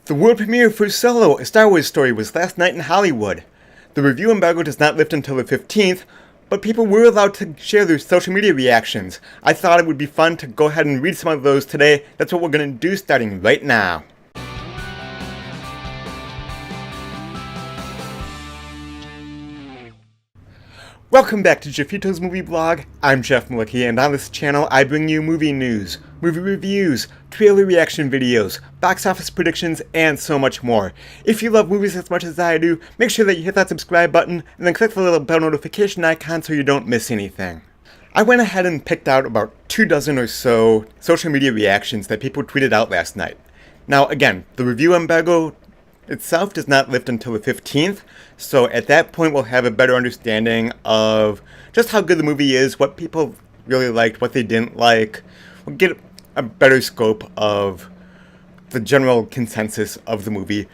The world premiere for Solo, a Star Wars story, was last night in Hollywood. The review embargo does not lift until the 15th, but people were allowed to share their social media reactions. I thought it would be fun to go ahead and read some of those today. That's what we're going to do starting right now. Welcome back to Jeffito's Movie Blog. I'm Jeff Malicki, and on this channel I bring you movie news, movie reviews, trailer reaction videos, box office predictions, and so much more. If you love movies as much as I do, make sure that you hit that subscribe button and then click the little bell notification icon so you don't miss anything. I went ahead and picked out about 24 or so social media reactions that people tweeted out last night. Now again, the review embargo itself does not lift until the 15th, so at that point we'll have a better understanding of just how good the movie is, what people really liked, what they didn't like. We'll get a better scope of the general consensus of the movie,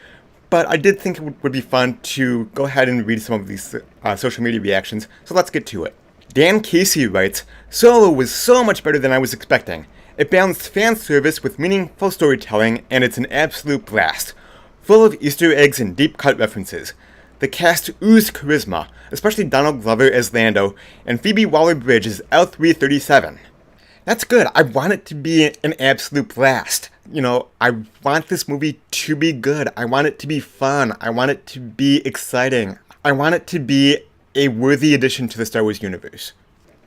but I did think it would be fun to go ahead and read some of these social media reactions, so let's get to it. Dan Casey writes, "Solo was so much better than I was expecting. It balanced fan service with meaningful storytelling, and it's an absolute blast. Full of Easter eggs and deep-cut references. The cast oozed charisma, especially Donald Glover as Lando, and Phoebe Waller-Bridge as L337. That's good. I want it to be an absolute blast. I want this movie to be good. I want it to be fun. I want it to be exciting. I want it to be a worthy addition to the Star Wars universe."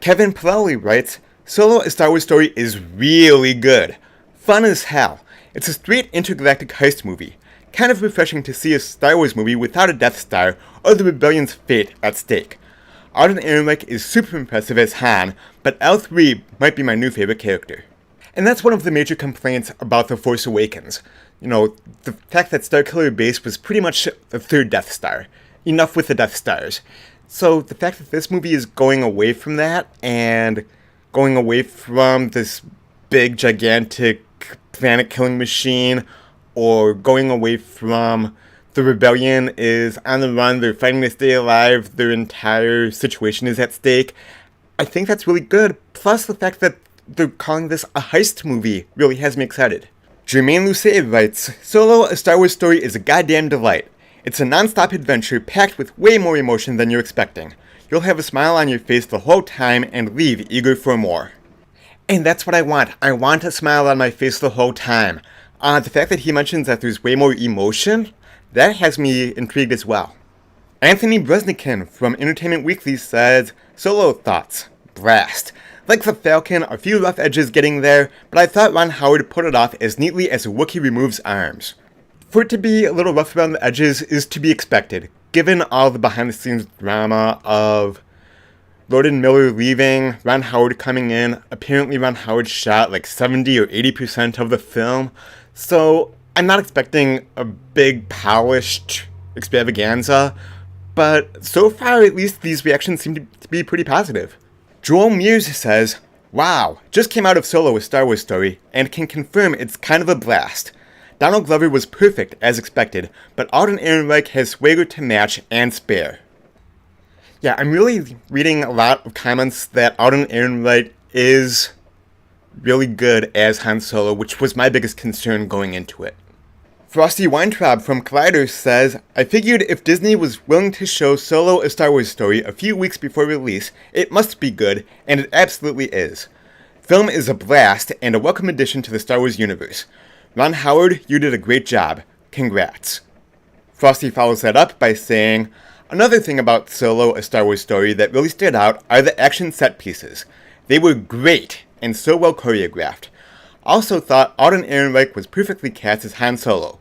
Kevin Plowley writes, "Solo, a Star Wars story is really good. Fun as hell. It's a straight intergalactic heist movie. Kind of refreshing to see a Star Wars movie without a Death Star or the Rebellion's fate at stake. Alden Ehrenreich is super impressive as Han, but L3 might be my new favorite character." And that's one of the major complaints about The Force Awakens. The fact that Starkiller Base was pretty much the third Death Star. Enough with the Death Stars. So the fact that this movie is going away from that and going away from this big, gigantic, planet-killing machine, or going away from the rebellion is on the run, they're fighting to stay alive, their entire situation is at stake. I think that's really good. Plus the fact that they're calling this a heist movie really has me excited. Jermaine Lucet writes, "Solo, a Star Wars story is a goddamn delight. It's a non-stop adventure packed with way more emotion than you're expecting. You'll have a smile on your face the whole time and leave eager for more." And that's what I want. I want a smile on my face the whole time. The fact that he mentions that there's way more emotion, that has me intrigued as well. Anthony Bresnikan from Entertainment Weekly says, "Solo thoughts. Blast. Like the Falcon, a few rough edges getting there, but I thought Ron Howard put it off as neatly as a Wookiee removes arms. For it to be a little rough around the edges is to be expected, given all the behind-the-scenes drama of Lord and Miller leaving, Ron Howard coming in. Apparently Ron Howard shot like 70 or 80% of the film. So I'm not expecting a big, polished extravaganza, but so far at least these reactions seem to be pretty positive. Joel Mears says, "Wow, just came out of Solo, a Star Wars story, and can confirm it's kind of a blast. Donald Glover was perfect as expected, but Alden Ehrenreich has swagger to match and spare." Yeah, I'm really reading a lot of comments that Alden Ehrenreich is really good as Han Solo, which was my biggest concern going into it. Frosty Weintraub from Collider says, "I figured if Disney was willing to show Solo, a Star Wars story a few weeks before release, it must be good, and it absolutely is. Film is a blast and a welcome addition to the Star Wars universe. Ron Howard, you did a great job. Congrats." Frosty follows that up by saying, "Another thing about Solo, a Star Wars story that really stood out are the action set pieces. They were great and so well choreographed. Also thought Alden Ehrenreich was perfectly cast as Han Solo.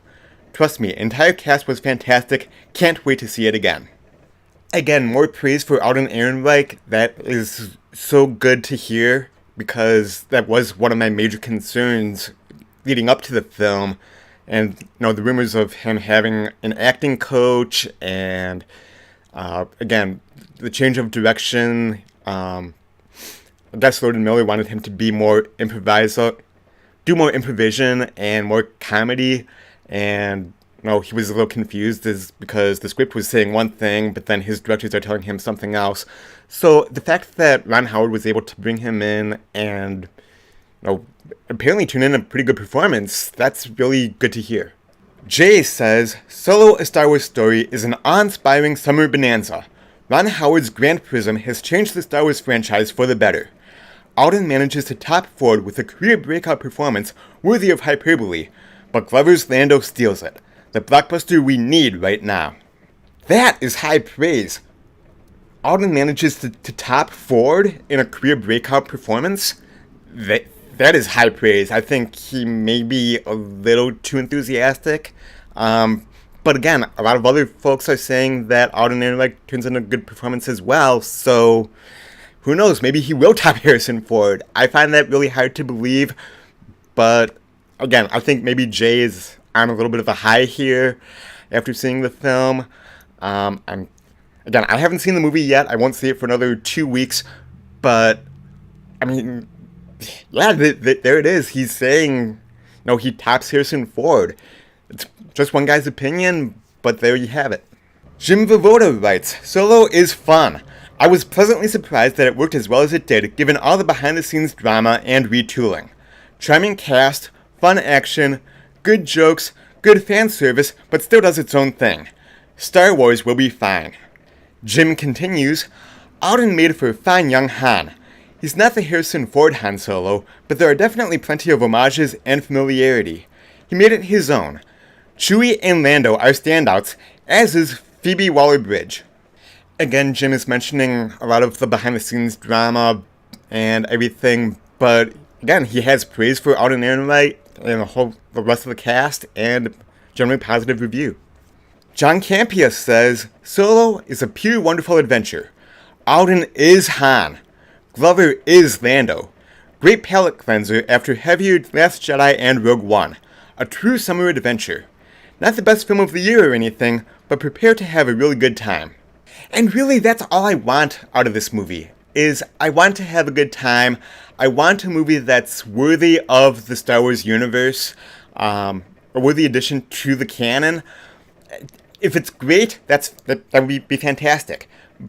Trust me, entire cast was fantastic. Can't wait to see it again." Again, more praise for Alden Ehrenreich. That is so good to hear, because that was one of my major concerns leading up to the film. And the rumors of him having an acting coach, and again, the change of direction. I guess Lord and Miller wanted him to be more do more improvisation and more comedy, and he was a little confused because the script was saying one thing, but then his directors are telling him something else. So the fact that Ron Howard was able to bring him in and apparently turn in a pretty good performance, that's really good to hear. Jay says, Solo: A Star Wars Story is an awe-inspiring summer bonanza. Ron Howard's Grand Prism has changed the Star Wars franchise for the better. Alden manages to top Ford with a career breakout performance worthy of hyperbole, but Glover's Lando steals it. The blockbuster we need right now. That is high praise. Alden manages to top Ford in a career breakout performance? That is high praise. I think he may be a little too enthusiastic. But again, a lot of other folks are saying that Alden Ehrenreich turns in a good performance as well, so who knows, maybe he will top Harrison Ford. I find that really hard to believe, but again, I think maybe Jay is on a little bit of a high here after seeing the film. I haven't seen the movie yet. I won't see it for another 2 weeks, but I mean, yeah, there it is. He's saying, he tops Harrison Ford. It's just one guy's opinion, but there you have it. Jim Vivoda writes, Solo is fun. I was pleasantly surprised that it worked as well as it did, given all the behind-the-scenes drama and retooling. Charming cast, fun action, good jokes, good fan service, but still does its own thing. Star Wars will be fine. Jim continues, Alden made for a fine young Han. He's not the Harrison Ford Han Solo, but there are definitely plenty of homages and familiarity. He made it his own. Chewie and Lando are standouts, as is Phoebe Waller-Bridge. Again, Jim is mentioning a lot of the behind-the-scenes drama and everything, but again, he has praise for Alden Ehrenreich and the rest of the cast, and generally positive review. John Campia says, Solo is a pure wonderful adventure. Alden is Han. Glover is Lando. Great palate cleanser after heavier Last Jedi and Rogue One. A true summer adventure. Not the best film of the year or anything, but prepare to have a really good time. And really, that's all I want out of this movie, is I want to have a good time. I want a movie that's worthy of the Star Wars universe, a worthy addition to the canon. If it's great, that would be fantastic.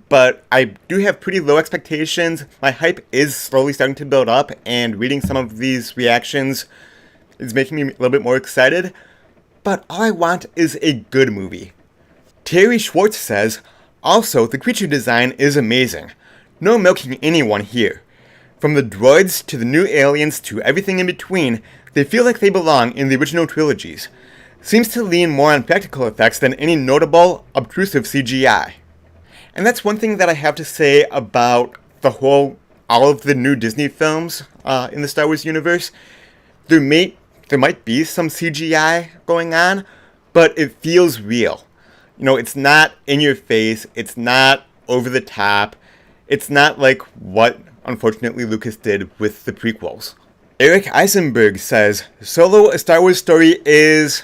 But I do have pretty low expectations. My hype is slowly starting to build up, and reading some of these reactions is making me a little bit more excited. But all I want is a good movie. Terry Schwartz says, also, the creature design is amazing. No milking anyone here. From the droids to the new aliens to everything in between, they feel like they belong in the original trilogies. Seems to lean more on practical effects than any notable, obtrusive CGI. And that's one thing that I have to say about all of the new Disney films in the Star Wars universe. There might be some CGI going on, but it feels real. It's not in your face, it's not over the top, it's not like what, unfortunately, Lucas did with the prequels. Eric Eisenberg says, Solo: A Star Wars Story is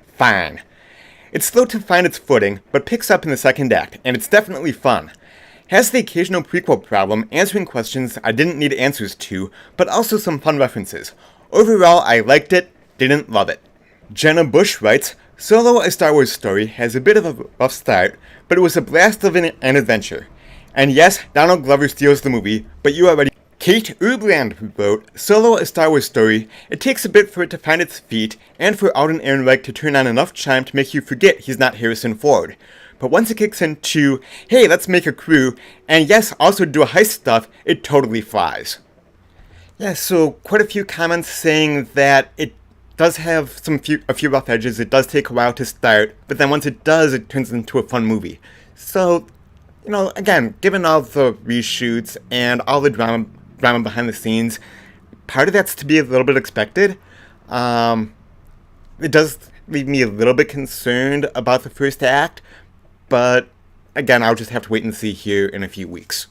fine. It's slow to find its footing, but picks up in the second act, and it's definitely fun. Has the occasional prequel problem, answering questions I didn't need answers to, but also some fun references. Overall, I liked it, didn't love it. Jenna Bush writes, Solo: A Star Wars Story has a bit of a rough start, but it was a blast of an adventure. And yes, Donald Glover steals the movie, but you already... Kate Ubland wrote, Solo: A Star Wars Story, it takes a bit for it to find its feet, and for Alden Ehrenreich to turn on enough chime to make you forget he's not Harrison Ford. But once it kicks into, hey, let's make a crew, and yes, also do a heist stuff, it totally flies. Yeah, so quite a few comments saying that it does have a few rough edges, it does take a while to start, but then once it does, it turns into a fun movie. So, again, given all the reshoots and all the drama behind the scenes, part of that's to be a little bit expected. It does leave me a little bit concerned about the first act, but again, I'll just have to wait and see here in a few weeks.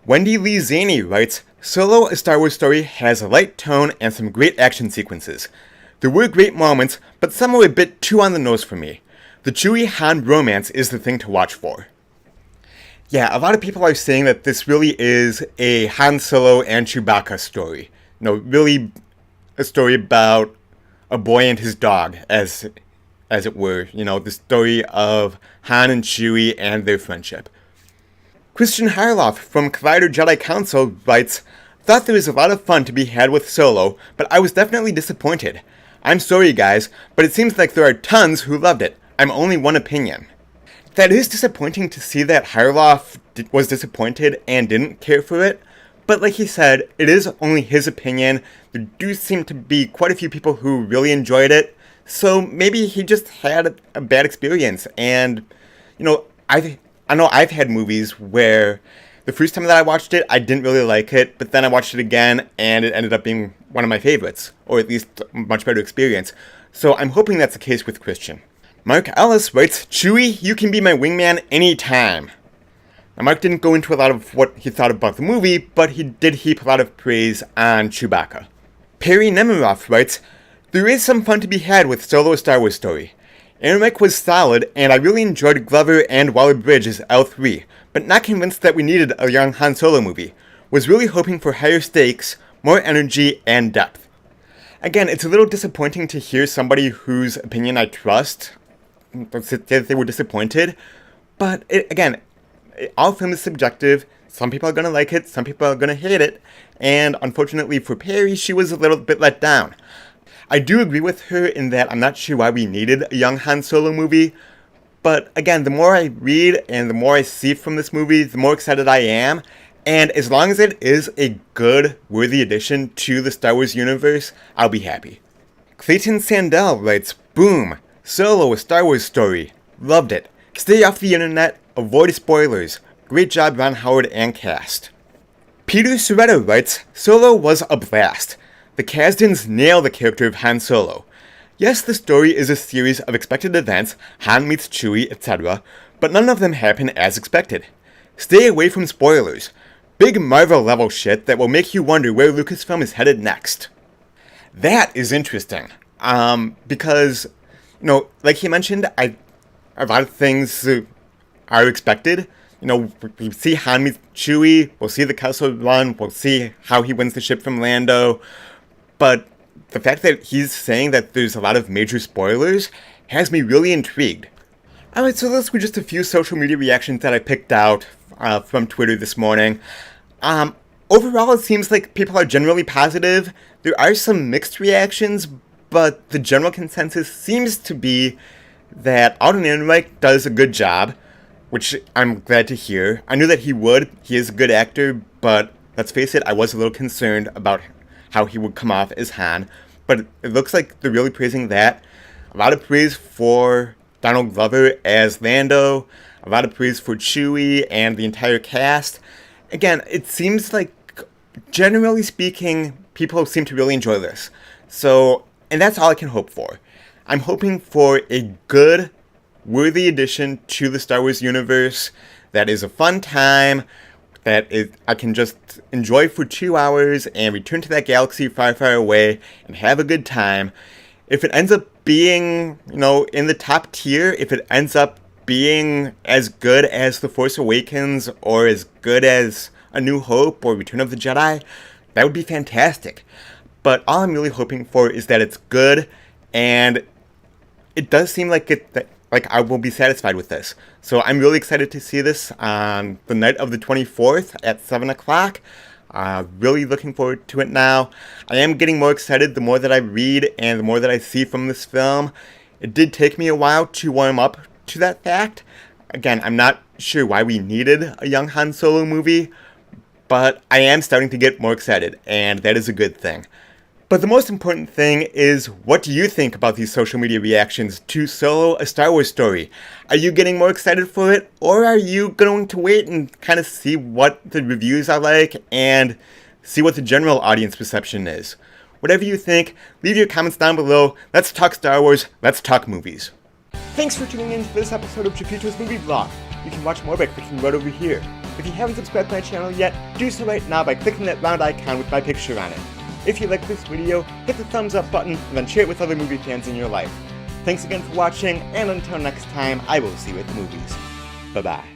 Wendy Lee Zaney writes, Solo: A Star Wars Story has a light tone and some great action sequences. There were great moments, but some were a bit too on the nose for me. The Chewie-Han romance is the thing to watch for. Yeah, a lot of people are saying that this really is a Han Solo and Chewbacca story. Really a story about a boy and his dog, as it were. The story of Han and Chewie and their friendship. Christian Harloff from Collider Jedi Council writes, thought there was a lot of fun to be had with Solo, but I was definitely disappointed. I'm sorry guys, but it seems like there are tons who loved it. I'm only one opinion. That is disappointing to see that Harloff was disappointed and didn't care for it, but like he said, it is only his opinion. There do seem to be quite a few people who really enjoyed it, so maybe he just had a bad experience. And, you know, I know I've had movies where the first time that I watched it, I didn't really like it, but then I watched it again, and it ended up being one of my favorites, or at least a much better experience. So I'm hoping that's the case with Christian. Mark Ellis writes, Chewie, you can be my wingman anytime. Now, Mark didn't go into a lot of what he thought about the movie, but he did heap a lot of praise on Chewbacca. Perry Nemiroff writes, there is some fun to be had with Solo a Star Wars Story. Ermac was solid, and I really enjoyed Glover and Waller-Bridge as L3, but not convinced that we needed a young Han Solo movie. Was really hoping for higher stakes, more energy, and depth. Again, it's a little disappointing to hear somebody whose opinion I trust say that they were disappointed, but all film is subjective. Some people are going to like it, some people are going to hate it, and unfortunately for Perry, she was a little bit let down. I do agree with her in that I'm not sure why we needed a young Han Solo movie, but again, the more I read and the more I see from this movie, the more excited I am, and as long as it is a good, worthy addition to the Star Wars universe, I'll be happy. Clayton Sandell writes, boom, Solo a Star Wars Story, loved it. Stay off the internet, avoid spoilers. Great job Ron Howard and cast. Peter Soretta writes, Solo was a blast. The Kasdans nail the character of Han Solo. Yes, the story is a series of expected events, Han meets Chewie, etc., but none of them happen as expected. Stay away from spoilers. Big Marvel level shit that will make you wonder where Lucasfilm is headed next. That is interesting, because, you know, like he mentioned, a lot of things are expected. You know, we see Han meet Chewie, we'll see the Kessel Run, we'll see how he wins the ship from Lando, but the fact that he's saying that there's a lot of major spoilers has me really intrigued. Alright, so those were just a few social media reactions that I picked out from Twitter this morning. Overall, it seems like people are generally positive. There are some mixed reactions, but the general consensus seems to be that Alden Ehrenreich does a good job, which I'm glad to hear. I knew that he would. He is a good actor, but let's face it, I was a little concerned about how he would come off as Han. But it looks like they're really praising that. A lot of praise for Donald Glover as Lando. A lot of praise for Chewie and the entire cast. Again, it seems like, generally speaking, people seem to really enjoy this. So, and that's all I can hope for. I'm hoping for a good, worthy addition to the Star Wars universe that is a fun time, that I can just enjoy for 2 hours and return to that galaxy far, far away and have a good time. If it ends up being, you know, in the top tier, if it ends up being as good as The Force Awakens or as good as A New Hope or Return of the Jedi, that would be fantastic. But all I'm really hoping for is that it's good, and it does seem like I will be satisfied with this. So I'm really excited to see this on the night of the 24th at 7 o'clock. Really looking forward to it now. I am getting more excited the more that I read and the more that I see from this film. It did take me a while to warm up to that fact. Again, I'm not sure why we needed a young Han Solo movie, but I am starting to get more excited, and that is a good thing. But the most important thing is, what do you think about these social media reactions to Solo a Star Wars Story? Are you getting more excited for it, or are you going to wait and kind of see what the reviews are like and see what the general audience perception is? Whatever you think, leave your comments down below. Let's talk Star Wars, let's talk movies. Thanks for tuning in to this episode of Jafito's Movie Vlog. You can watch more by clicking right over here. If you haven't subscribed to my channel yet, do so right now by clicking that round icon with my picture on it. If you like this video, hit the thumbs up button and then share it with other movie fans in your life. Thanks again for watching, and until next time, I will see you at the movies. Bye-bye.